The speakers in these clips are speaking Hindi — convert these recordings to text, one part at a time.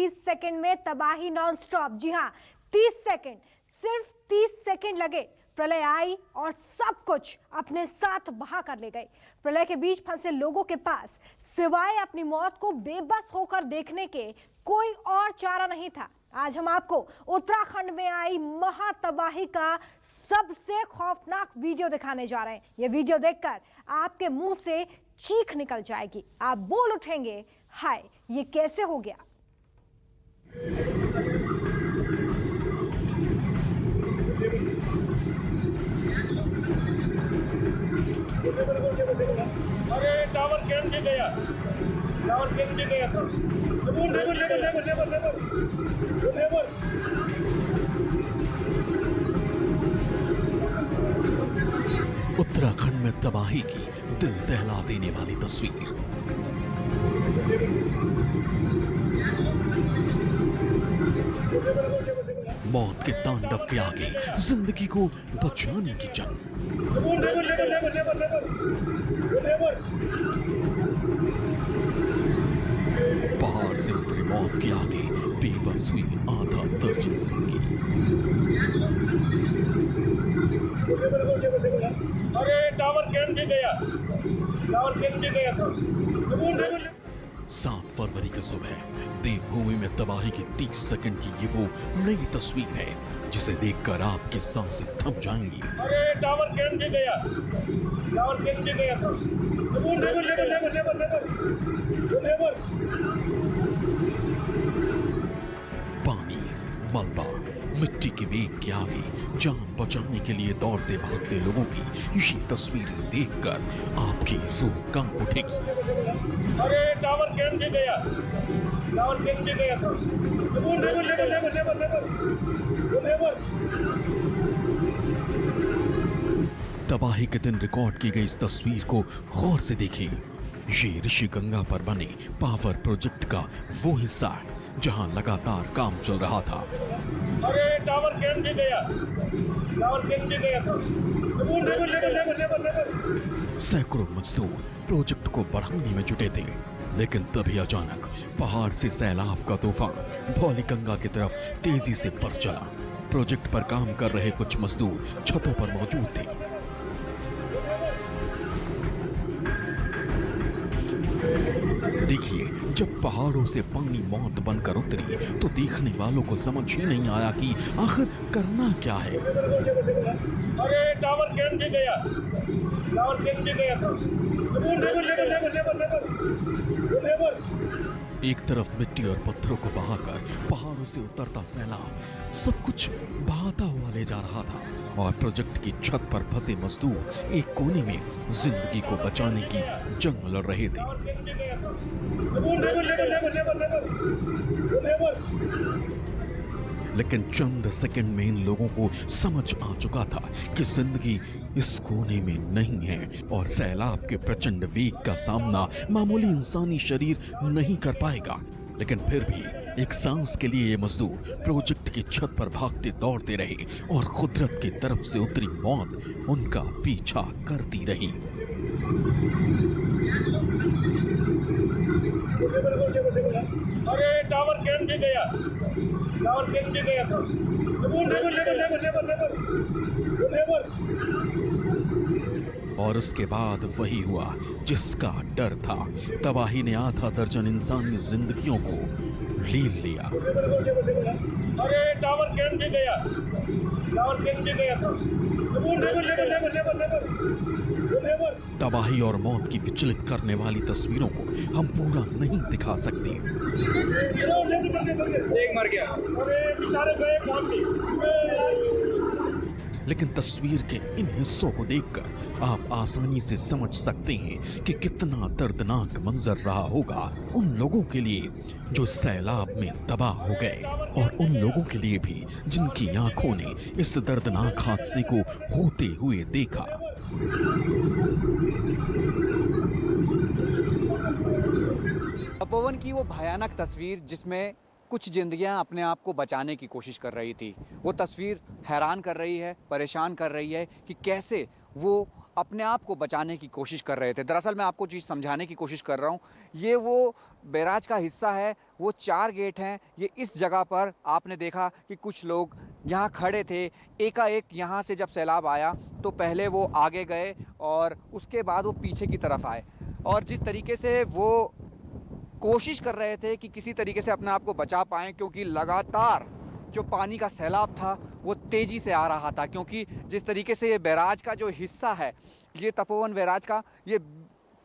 30 सेकंड में तबाही नॉन स्टॉप। जी हाँ, 30 सेकंड, सिर्फ 30 सेकंड लगे। प्रलय आई और सब कुछ अपने साथ बहा कर ले गई। प्रलय के बीच फंसे लोगों के पास सिवाय अपनी मौत को बेबस होकर देखने के कोई और चारा नहीं था। आज हम आपको उत्तराखंड में आई महातबाही का सबसे खौफनाक वीडियो दिखाने जा रहे हैं। ये वीडियो देखकर आपके मुंह से चीख निकल जाएगी। आप बोल उठेंगे, हाय ये कैसे हो गया। अरे टावर कैम गिर गया, टावर कैम गिर गया था। लेबर उत्तराखंड में तबाही की दिल दहला देने वाली तस्वीर। मौत के तांडव के आगे जिंदगी को बचाने की जंग। पहाड़ से उतरी मौत के आगे बेबस हुई आधा दर्जन जिंदगी। अरे टावर कैम गिर गया, टावर कैम गिर गया था। 7 फरवरी की सुबह देवभूमि में तबाही की 30 सेकंड की ये वो नई तस्वीर है जिसे देखकर आपकी सांसें थम जाएंगी। अरे टावर कैम गिर गया, टावर कैम गिर गया था। लेबर पानी, मलबा, मिट्टी के वेग के आगे जान बचाने के लिए दौड़ते भागते लोगों की ये तस्वीरें देखकर आपकी रूह कांप उठेगी। अरे टावर कैम गिर गया, टावर कैम गिर गया था। लेबर तबाही के दिन रिकॉर्ड की गई इस तस्वीर को गौर से देखें। ये ऋषि गंगा पर बने पावर प्रोजेक्ट का वो हिस्सा है जहां लगातार काम चल रहा था। अरे टावर कैम गिर गया, टावर कैम गिर गया था। सैकड़ों मजदूर प्रोजेक्ट को बढ़ाने में जुटे थे, लेकिन तभी अचानक पहाड़ से सैलाब का तूफान धौलीगंगा की तरफ तेजी से बढ़ चला। प्रोजेक्ट पर काम कर रहे कुछ मजदूर छतों पर मौजूद थे। देखिए, जब पहाड़ों से पानी मौत बनकर उतरी तो देखने वालों को समझ ही नहीं आया कि आखिर करना क्या है। अरे टावर कैम गिर गया, टावर कैम गिर गया था। लेबर एक तरफ मिट्टी और पत्थरों को बहाकर पहाड़ों से उतरता सैलाब सब कुछ बहाता हुआ ले जा रहा था और प्रोजेक्ट की छत पर फंसे मजदूर एक कोने में जिंदगी को बचाने की जंग लड़ रहे थे। लेकिन चंद सेकंड में इन लोगों को समझ आ चुका था कि जिंदगी इस कोने में नहीं है और सैलाब के प्रचंड वेग का सामना मामूली इंसानी शरीर नहीं कर पाएगा। लेकिन फिर भी एक सांस के लिए ये मजदूर प्रोजेक्ट की छत पर भागते दौड़ते रहे और कुदरत की तरफ से उतरी मौत उनका पीछा करती रही। अरे टावर कैम गिर गया, टावर कैम गिर गया था। लेबर और उसके बाद वही हुआ जिसका डर था। तबाही ने आधा दर्जन इंसानी जिंदगियों को लील लिया। अरे टावर कैम गिर गया, टावर कैम गिर गया था। लेबर तबाही और मौत की विचलित करने वाली तस्वीरों को हम पूरा नहीं दिखा सकते। एक मर गया। अरे बेचारे गए काम पे। लेकिन तस्वीर के इन हिस्सों को देखकर आप आसानी से समझ सकते हैं कि कितना दर्दनाक मंजर रहा होगा उन लोगों के लिए जो सैलाब में तबाह हो गए और उन लोगों के लिए भी जिनकी आंखों ने इस दर्दनाक हादसे को होते हुए देखा। तपोवन की वो भयानक तस्वीर जिसमें कुछ जिंदगियां अपने आप को बचाने की कोशिश कर रही थी, वो तस्वीर हैरान कर रही है, परेशान कर रही है कि कैसे वो अपने आप को बचाने की कोशिश कर रहे थे। दरअसल मैं आपको चीज़ समझाने की कोशिश कर रहा हूँ। ये वो बैराज का हिस्सा है, वो 4 गेट हैं। ये इस जगह पर आपने देखा कि कुछ लोग यहाँ खड़े थे। एकाएक यहाँ से जब सैलाब आया तो पहले वो आगे गए और उसके बाद वो पीछे की तरफ आए, और जिस तरीके से वो कोशिश कर रहे थे कि किसी तरीके से अपने आप को बचा पाएँ, क्योंकि लगातार जो पानी का सैलाब था वो तेज़ी से आ रहा था। क्योंकि जिस तरीके से ये बैराज का जो हिस्सा है, ये तपोवन बैराज का, ये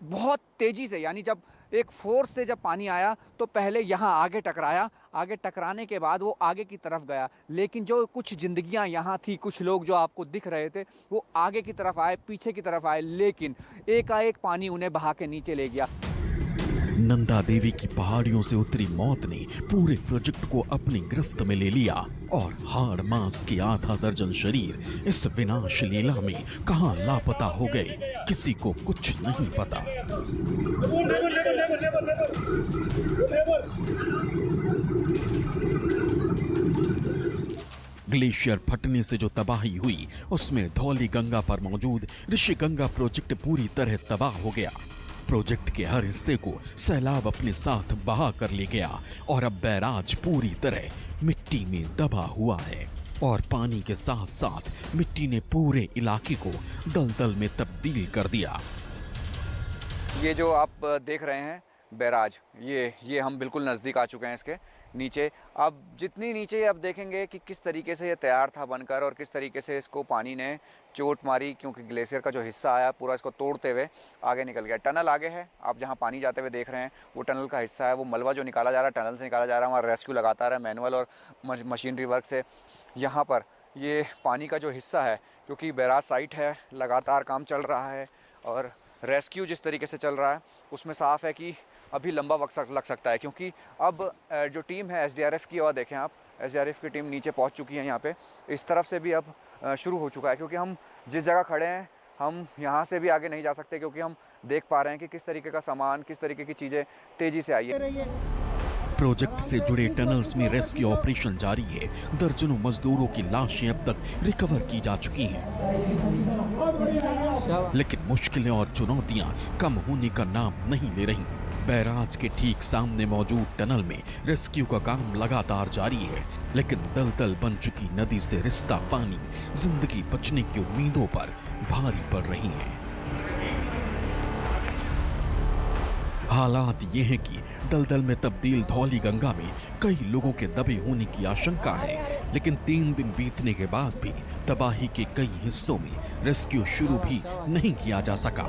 बहुत तेज़ी से, यानी जब एक फोर्स से जब पानी आया तो पहले यहाँ आगे टकराया, आगे टकराने के बाद वो आगे की तरफ गया। लेकिन जो कुछ जिंदगियाँ यहाँ थी, कुछ लोग जो आपको दिख रहे थे, वो आगे की तरफ आए, पीछे की तरफ आए, लेकिन एकाएक पानी उन्हें बहा के नीचे ले गया। नंदा देवी की पहाड़ियों से उतरी मौत ने पूरे प्रोजेक्ट को अपनी गिरफ्त में ले लिया और हाड़ मांस के आधा दर्जन शरीर इस विनाश लीला में कहां लापता हो गए, किसी को कुछ नहीं पता। ग्लेशियर फटने से जो तबाही हुई, उसमें धौली गंगा पर मौजूद ऋषि गंगा प्रोजेक्ट पूरी तरह तबाह हो गया। प्रोजेक्ट के हर हिस्से को सैलाब अपने साथ बहा कर ले गया और अब बैराज पूरी तरह मिट्टी में दबा हुआ है और पानी के साथ साथ मिट्टी ने पूरे इलाके को दलदल में तब्दील कर दिया। ये जो आप देख रहे हैं बैराज, ये हम बिल्कुल नज़दीक आ चुके हैं इसके नीचे। अब जितनी नीचे अब देखेंगे कि किस तरीके से ये तैयार था बनकर और किस तरीके से इसको पानी ने चोट मारी, क्योंकि ग्लेशियर का जो हिस्सा आया पूरा इसको तोड़ते हुए आगे निकल गया। टनल आगे है, आप जहाँ पानी जाते हुए देख रहे हैं वो टनल का हिस्सा है। वो मलबा जो निकाला जा रहा है टनल से निकाला जा रहा है, वहाँ रेस्क्यू लगातार है मैनुअल और मशीनरी वर्क से। यहाँ पर ये पानी का जो हिस्सा है, क्योंकि बैराज साइट है, लगातार काम चल रहा है और रेस्क्यू जिस तरीके से चल रहा है उसमें साफ है कि अभी लंबा वक्त लग सकता है। क्योंकि अब जो टीम है एसडीआरएफ की, और देखें आप एसडीआरएफ की टीम नीचे पहुंच चुकी है यहाँ पे। इस तरफ से भी अब शुरू हो चुका है, क्योंकि हम जिस जगह खड़े हैं हम यहाँ से भी आगे नहीं जा सकते, क्योंकि हम देख पा रहे हैं कि किस तरीके का सामान, किस तरीके की चीज़ें तेज़ी से आई है। प्रोजेक्ट से जुड़े टनल्स में रेस्क्यू ऑपरेशन जारी है। दर्जनों मजदूरों की लाशें अब तक रिकवर की जा चुकी हैं, लेकिन मुश्किलें और चुनौतियां कम होने का नाम नहीं ले रही। बैराज के ठीक सामने मौजूद टनल में रेस्क्यू का काम लगातार जारी है, लेकिन दलदल बन चुकी नदी से रिश्ता पानी जिंदगी बचने की उम्मीदों पर भारी पड़ रही है। हालात ये हैं कि दलदल में तब्दील धौली गंगा में कई लोगों के दबे होने की आशंका है, लेकिन 3 दिन बीतने के बाद भी तबाही के कई हिस्सों में रेस्क्यू शुरू भी नहीं किया जा सका।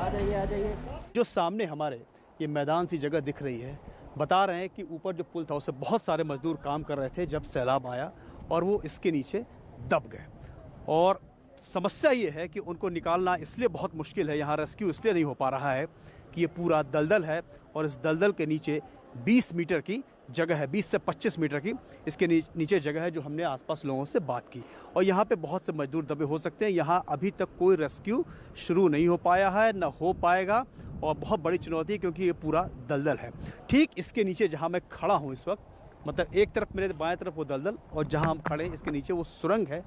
जो सामने हमारे ये मैदान सी जगह दिख रही है, बता रहे हैं कि ऊपर जो पुल था उससे बहुत सारे मजदूर काम कर रहे थे जब सैलाब आया और वो इसके नीचे दब गए। और समस्या ये है कि उनको निकालना इसलिए बहुत मुश्किल है, यहाँ रेस्क्यू इसलिए नहीं हो पा रहा है कि ये पूरा दलदल है और इस दलदल के नीचे 20 मीटर की जगह है, 20 से 25 मीटर की इसके नीचे जगह है, जो हमने आसपास लोगों से बात की। और यहाँ पे बहुत से मजदूर दबे हो सकते हैं। यहाँ अभी तक कोई रेस्क्यू शुरू नहीं हो पाया है, न हो पाएगा, और बहुत बड़ी चुनौती है क्योंकि ये पूरा दलदल है। ठीक इसके नीचे जहाँ मैं खड़ा हूँ इस वक्त, मतलब एक तरफ मेरे बाएं तरफ वो दलदल और जहाँ हम खड़े हैं इसके नीचे वो सुरंग है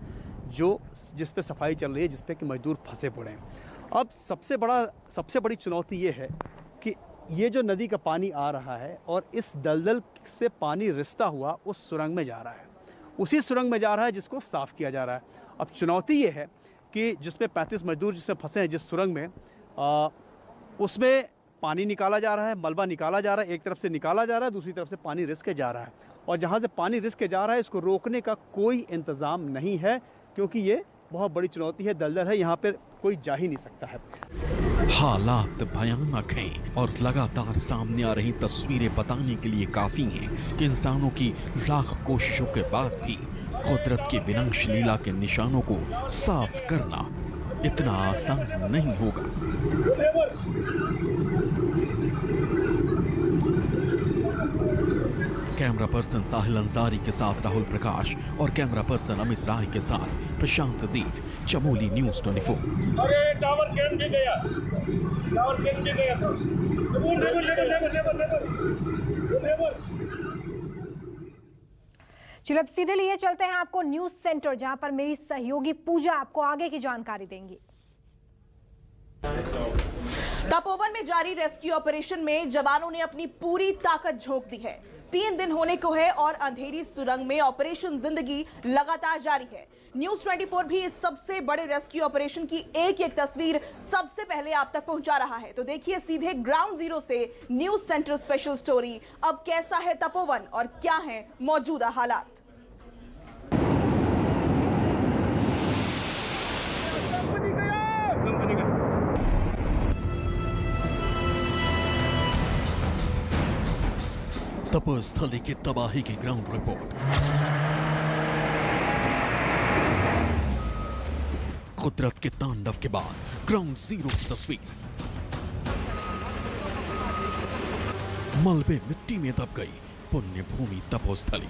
जो जिस पे सफाई चल रही है, जिस पे कि मजदूर फंसे पड़े हैं। अब सबसे बड़ी चुनौती ये है कि ये जो नदी का पानी आ रहा है और इस दलदल से पानी रिश्ता हुआ उस सुरंग में जा रहा है, उसी सुरंग में जा रहा है जिसको साफ़ किया जा रहा है। अब चुनौती ये है कि जिसमें 35 मजदूर जिसमें फंसे हैं जिस सुरंग में, उसमें पानी निकाला जा रहा है, मलबा निकाला जा रहा है, एक तरफ से निकाला जा रहा है, दूसरी तरफ से पानी रिस के जा रहा है, और जहाँ से पानी रिस के जा रहा है इसको रोकने का कोई इंतज़ाम नहीं है, क्योंकि ये बहुत बड़ी चुनौती है, दलदल है, यहाँ पर कोई जा ही नहीं सकता है। हालात भयानक हैं और लगातार सामने आ रही तस्वीरें बताने के लिए काफी हैं कि इंसानों की लाख कोशिशों के बाद भी कुदरत के विनाश लीला के निशानों को साफ करना इतना आसान नहीं होगा। कैमरा पर्सन साहिल अंसारी के साथ राहुल प्रकाश और कैमरा पर्सन अमित राय के साथ प्रशांत देव, चमोली न्यूज़ 24। अरे टावर कैन भी गया, टावर कैन भी गया था। चलो अब सीधे लिए चलते हैं आपको न्यूज सेंटर, जहां पर मेरी सहयोगी पूजा आपको आगे की जानकारी देंगी। तपोवन में जारी रेस्क्यू ऑपरेशन में जवानों ने अपनी पूरी ताकत झोंक दी है। 3 दिन होने को है और अंधेरी सुरंग में ऑपरेशन जिंदगी लगातार जारी है। न्यूज 24 भी इस सबसे बड़े रेस्क्यू ऑपरेशन की एक तस्वीर सबसे पहले आप तक पहुंचा रहा है। तो देखिए सीधे ग्राउंड जीरो से न्यूज सेंटर स्पेशल स्टोरी। अब कैसा है तपोवन और क्या है मौजूदा हालात। तपस्थली की तबाही की ग्राउंड रिपोर्ट। कुदरत के तांडव के बाद ग्राउंड जीरो की तस्वीर। मलबे मिट्टी में दब गई पुण्य भूमि तपोस्थली।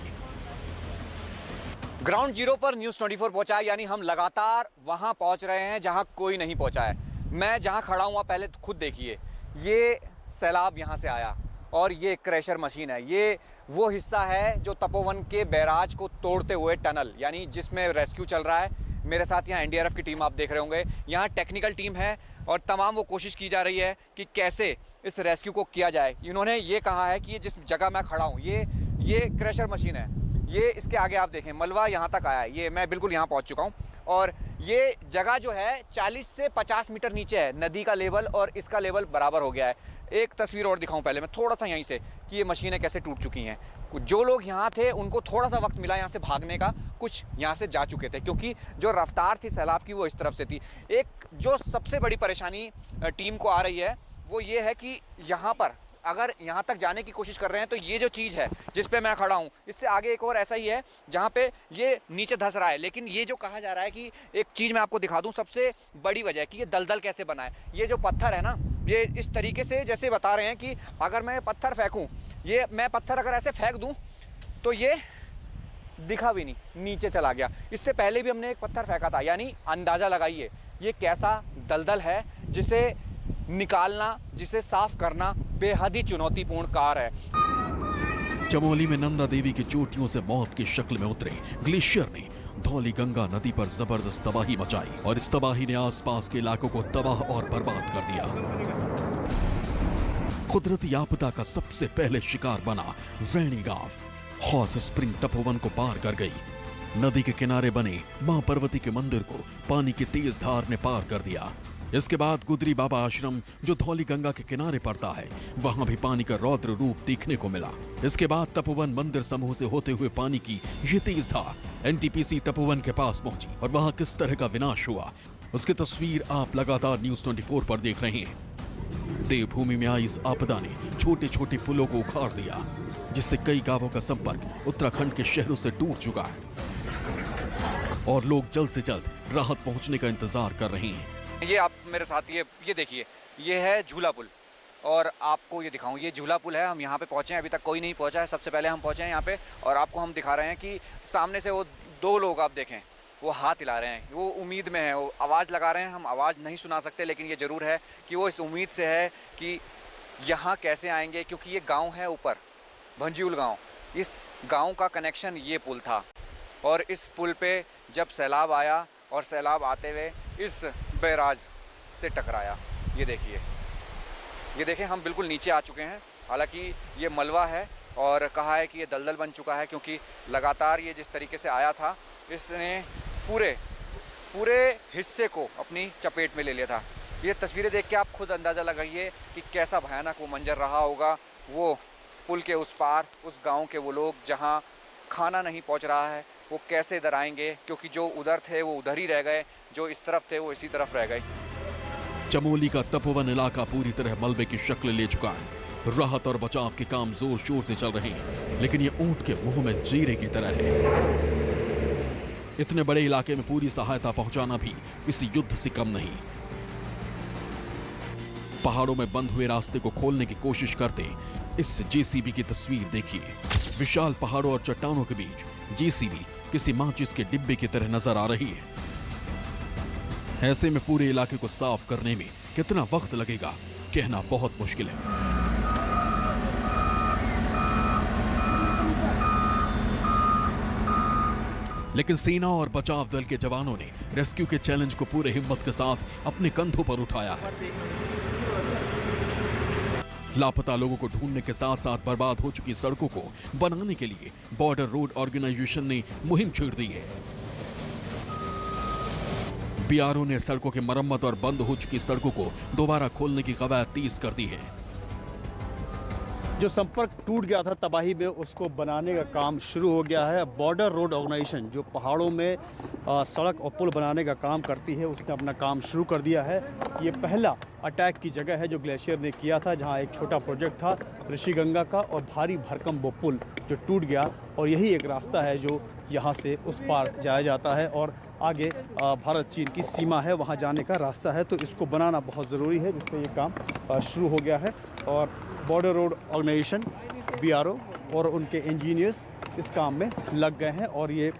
ग्राउंड जीरो पर न्यूज़ 24 पहुंचा है, यानी हम लगातार वहां पहुंच रहे हैं जहां कोई नहीं पहुंचा है। मैं जहां खड़ा हूं पहले खुद देखिए, ये सैलाब यहां से आया और ये क्रैशर मशीन है। ये वो हिस्सा है जो तपोवन के बैराज को तोड़ते हुए टनल, यानी जिसमें रेस्क्यू चल रहा है। मेरे साथ यहाँ एनडीआरएफ की टीम आप देख रहे होंगे, यहाँ टेक्निकल टीम है और तमाम वो कोशिश की जा रही है कि कैसे इस रेस्क्यू को किया जाए। इन्होंने ये कहा है कि ये जिस जगह मैं खड़ा हूँ ये क्रशर मशीन है। ये इसके आगे आप देखें मलबा यहाँ तक आया है। ये मैं बिल्कुल यहाँ पहुँच चुका हूँ और ये जगह जो है 40 से 50 मीटर नीचे है नदी का लेवल और इसका लेवल बराबर हो गया है। एक तस्वीर और दिखाऊं पहले मैं थोड़ा सा यहीं से कि ये मशीनें कैसे टूट चुकी हैं। जो लोग यहाँ थे उनको थोड़ा सा वक्त मिला यहाँ से भागने का, कुछ यहाँ से जा चुके थे क्योंकि जो रफ्तार थी सैलाब की वो इस तरफ से थी। एक जो सबसे बड़ी परेशानी टीम को आ रही है वो ये है कि यहाँ पर अगर यहाँ तक जाने की कोशिश कर रहे हैं तो ये जो चीज़ है जिस पे मैं खड़ा हूँ इससे आगे एक और ऐसा ही है जहाँ पे ये नीचे धंस रहा है। लेकिन ये जो कहा जा रहा है कि एक चीज़ मैं आपको दिखा दूँ, सबसे बड़ी वजह कि ये दलदल कैसे बना है। ये जो पत्थर है ना, ये इस तरीके से जैसे बता रहे हैं कि अगर मैं पत्थर फेंकूँ, ये मैं पत्थर अगर ऐसे फेंक दूँ तो ये दिखा भी नहीं, नीचे चला गया। इससे पहले भी हमने एक पत्थर फेंका था, यानी अंदाज़ा लगाइए ये कैसा दलदल है जिसे निकालना, जिसे साफ करना बेहद ही चुनौतीपूर्ण कार्य है। चमोली में नंदा देवी की चोटियों से मौत की शक्ल में उतरे ग्लेशियर ने धौली गंगा नदी पर जबरदस्त तबाही मचाई और इस तबाही ने आसपास के इलाकों को तबाह और बर्बाद कर दिया। कुदरती आपदा का सबसे पहले शिकार बना रैणी गांव। हॉर्स स्प्रिंग तपोवन को पार कर गई। नदी के किनारे बने मां पार्वती के मंदिर को पानी की तेज धार ने पार कर दिया। इसके बाद गुदरी बाबा आश्रम जो धौली गंगा के किनारे पड़ता है, वहां भी पानी का रौद्र रूप देखने को मिला। इसके बाद तपोवन मंदिर समूह से होते हुए पानी की ये तेज धार एनटीपीसी तपोवन के पास पहुंची और वहां किस तरह का विनाश हुआ उसकी तस्वीर आप लगातार न्यूज 24 पर देख रहे हैं। देवभूमि में आई इस आपदा ने छोटे छोटे पुलों को उखाड़ दिया, जिससे कई गांवों का संपर्क उत्तराखंड के शहरों से टूट चुका है और लोग जल्द से जल्द राहत पहुंचने का इंतजार कर रहे हैं। ये आप मेरे साथ ये देखिए, ये है झूला पुल और आपको ये दिखाऊं, ये झूला पुल है। हम यहाँ पे पहुँचे हैं, अभी तक कोई नहीं पहुँचा है। सबसे पहले हम पहुँचे हैं यहाँ पे और आपको हम दिखा रहे हैं कि सामने से वो 2 लोग आप देखें वो हाथ हिला रहे हैं, वो उम्मीद में है, वो आवाज़ लगा रहे हैं। हम आवाज़ नहीं सुना सकते लेकिन ये ज़रूर है कि वो इस उम्मीद से है कि यहाँ कैसे आएंगे, क्योंकि ये गाँव है ऊपर भंजियूल गाँव। इस गाँव का कनेक्शन ये पुल था और इस पुल पर जब सैलाब आया और सैलाब आते हुए इस बैराज से टकराया। ये देखिए हम बिल्कुल नीचे आ चुके हैं। हालांकि ये मलबा है और कहा है कि ये दलदल बन चुका है क्योंकि लगातार ये जिस तरीके से आया था इसने पूरे हिस्से को अपनी चपेट में ले लिया था। ये तस्वीरें देख के आप खुद अंदाज़ा लगाइए कि कैसा भयानक वो मंजर रहा होगा। वो पुल के उस पार उस गाँव के वो लोग जहाँ खाना नहीं पहुँच रहा है वो कैसे इधर आएंगे, क्योंकि जो उधर थे वो उधर ही रह गए, जो इस तरफ थे वो इसी तरफ रह गए। चमोली का तपोवन इलाका पूरी तरह मलबे की शक्ल ले चुका है। राहत और बचाव के काम जोर शोर से चल रहे हैं, लेकिन ये ऊंट के मुंह में जीरे की तरह है। इतने बड़े इलाके में पूरी सहायता पहुंचाना भी किसी युद्ध से कम नहीं। पहाड़ों में बंद हुए रास्ते को खोलने की कोशिश करते इस जेसीबी की तस्वीर देखिए। विशाल पहाड़ों और चट्टानों के बीच जेसीबी किसी माचिस के डिब्बे की तरह नजर आ रही है। ऐसे में पूरे इलाके को साफ करने में कितना वक्त लगेगा कहना बहुत मुश्किल है। लेकिन सेना और बचाव दल के जवानों ने रेस्क्यू के चैलेंज को पूरे हिम्मत के साथ अपने कंधों पर उठाया है। लापता लोगों को ढूंढने के साथ साथ बर्बाद हो चुकी सड़कों को बनाने के लिए बॉर्डर रोड ऑर्गेनाइजेशन ने मुहिम छेड़ दी है। बीआरओ ने सड़कों की मरम्मत और बंद हो चुकी सड़कों को दोबारा खोलने की कवायद तेज कर दी है। जो संपर्क टूट गया था तबाही में, उसको बनाने का काम शुरू हो गया है। बॉर्डर रोड ऑर्गेनाइजेशन जो पहाड़ों में सड़क और पुल बनाने का काम करती है, उसने अपना काम शुरू कर दिया है। ये पहला अटैक की जगह है जो ग्लेशियर ने किया था, जहां एक छोटा प्रोजेक्ट था ऋषिगंगा का और भारी भरकम वो पुल जो टूट गया, और यही एक रास्ता है जो यहाँ से उस पार जाया जाता है और आगे भारत चीन की सीमा है, वहाँ जाने का रास्ता है। तो इसको बनाना बहुत ज़रूरी है, जिस पर ये काम शुरू हो गया है। और बॉर्डर रोड ऑर्गेनाइजेशन, बीआरओ और उनके इंजीनियर्स इस काम में लग गए हैं और ये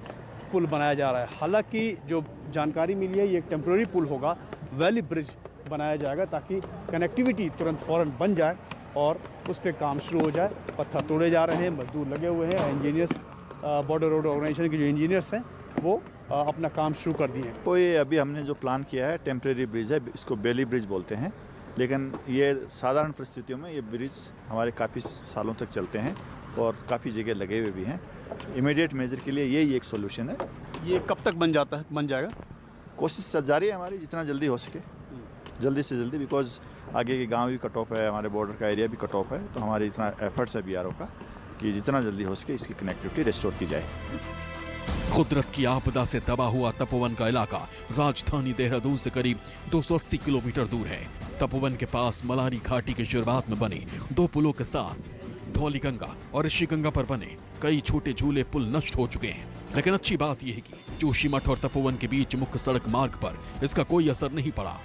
पुल बनाया जा रहा है। हालांकि जो जानकारी मिली है, ये एक टेम्प्रेरी पुल होगा, वैली ब्रिज बनाया जाएगा ताकि कनेक्टिविटी तुरंत फ़ौरन बन जाए और उस पर काम शुरू हो जाए। पत्थर तोड़े जा रहे हैं, मजदूर लगे हुए हैं, इंजीनियर्स बॉर्डर रोड ऑर्गेनाइजेशन के जो इंजीनियर्स हैं वो अपना काम शुरू कर दिए हैं। तो ये अभी हमने जो प्लान किया है टेम्प्रेरी ब्रिज है, इसको बेली ब्रिज बोलते हैं, लेकिन ये साधारण परिस्थितियों में ये ब्रिज हमारे काफ़ी सालों तक चलते हैं और काफ़ी जगह लगे हुए भी हैं। इमीडिएट मेजर के लिए यही एक सोल्यूशन है। ये कब तक बन जाएगा? कोशिश जारी है हमारी, जितना जल्दी हो सके, जल्दी से जल्दी, बिकॉज आगे के गांव भी कट ऑफ है, हमारे बॉर्डर का एरिया भी कट ऑफ है, तो हमारी इतना एफर्ट्स है बीआरओ का कि जितना जल्दी हो सके इसकी कनेक्टिविटी रिस्टोर की जाए। कुदरत की आपदा से तबाह हुआ तपोवन का इलाका राजधानी देहरादून से करीब 280 किलोमीटर दूर है। तपोवन के पास मलारी घाटी की शुरुआत में बने 2 पुलों के साथ धौलीगंगा और ऋषिगंगा पर बने कई छोटे झूले पुल नष्ट हो चुके हैं। लेकिन अच्छी बात यह है कि जोशीमठ और तपोवन के बीच मुख्य सड़क मार्ग पर इसका कोई असर नहीं पड़ा।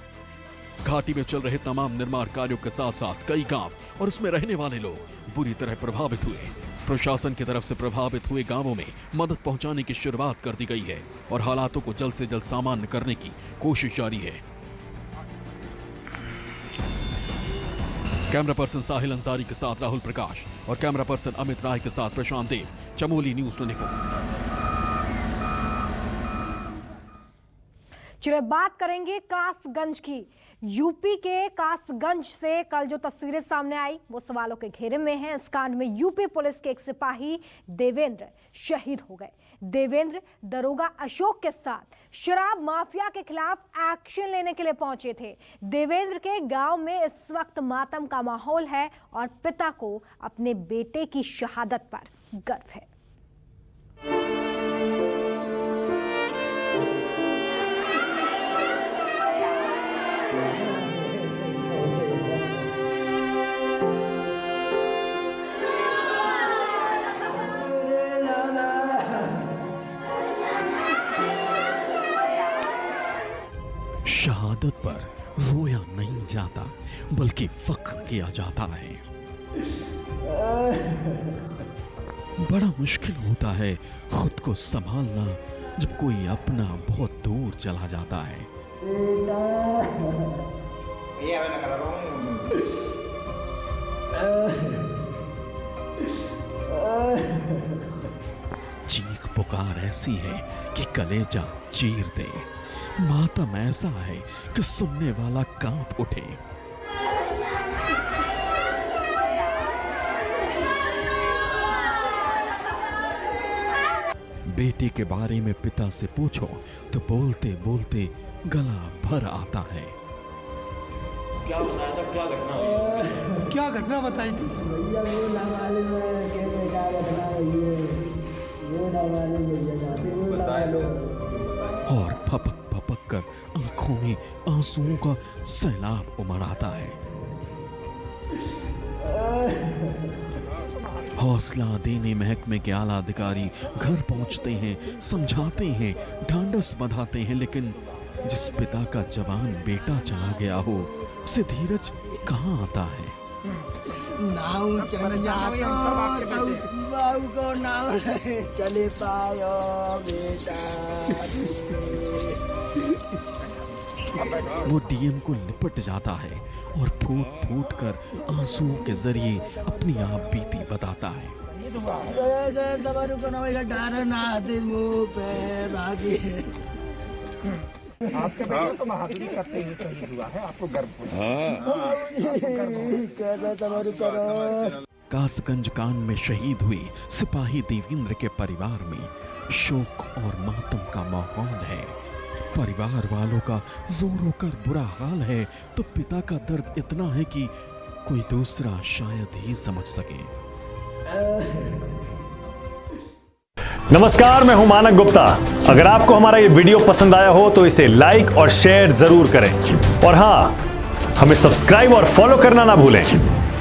घाटी में चल रहे तमाम निर्माण कार्यों के साथ साथ कई गांव और उसमें रहने वाले लोग बुरी तरह प्रभावित हुए। प्रशासन की तरफ से प्रभावित हुए गांवों में मदद पहुंचाने की शुरुआत कर दी गई है और हालातों को जल्द से जल्द सामान्य करने की कोशिश जारी है। कैमरा पर्सन साहिल अंसारी के साथ राहुल प्रकाश और कैमरा पर्सन अमित राय के साथ प्रशांत देव, चमोली न्यूज़ 24। चलिए बात करेंगे कासगंज की। यूपी के कासगंज से कल जो तस्वीरें सामने आई वो सवालों के घेरे में हैं। इस कांड में यूपी पुलिस के एक सिपाही देवेंद्र शहीद हो गए। देवेंद्र दरोगा अशोक के साथ शराब माफिया के खिलाफ एक्शन लेने के लिए पहुंचे थे। देवेंद्र के गांव में इस वक्त मातम का माहौल है और पिता को अपने बेटे की शहादत पर गर्व है। शहादत पर रोया नहीं जाता बल्कि फख्र किया जाता है। बड़ा मुश्किल होता है खुद को संभालना जब कोई अपना बहुत दूर चला जाता है। चीख पुकार ऐसी है कि कलेजा चीर दे। मातम ऐसा है कि सुनने वाला कांप उठे। बेटे के बारे में पिता से पूछो तो बोलते बोलते गला भर आता है। क्या बताया था, क्या घटना हुई? क्या घटना बताई थी? भैया वो ना मालूम है कैसे क्या घटना हुई है, वो ना मालूम भैया जाते वो ना मालूम। और फपक फपक कर आंखों में आंसुओं का सैलाब उमड़ आता है। हौसला देने महकमे के आला अधिकारी घर पहुंचते हैं, समझाते हैं, ढांढस बंधाते हैं, लेकिन जिस पिता का जवान बेटा चला गया हो उसे धीरज कहाँ आता है। नाव चल जाता बाबू को नाव चले पायो बेटा। वो डीएम को लिपट जाता है और फूट फूट कर आंसुओं के जरिए अपनी आप बीती बताता है। आपके बेटे तो बहादुरी करते हुए शहीद हुआ है, आपको गर्व हो। कासगंज कांड में शहीद हुए सिपाही देवेंद्र के परिवार में शोक और मातम का माहौल है। परिवार वालों का जोरों कर बुरा हाल है तो पिता का दर्द इतना है कि कोई दूसरा शायद ही समझ सके। नमस्कार, मैं हूं मानक गुप्ता। अगर आपको हमारा ये वीडियो पसंद आया हो तो इसे लाइक और शेयर जरूर करें और हाँ, हमें सब्सक्राइब और फॉलो करना ना भूलें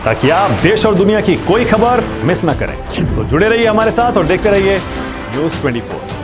ताकि आप देश और दुनिया की कोई खबर मिस ना करें। तो जुड़े रहिए हमारे साथ और देखते रहिए न्यूज़ 24।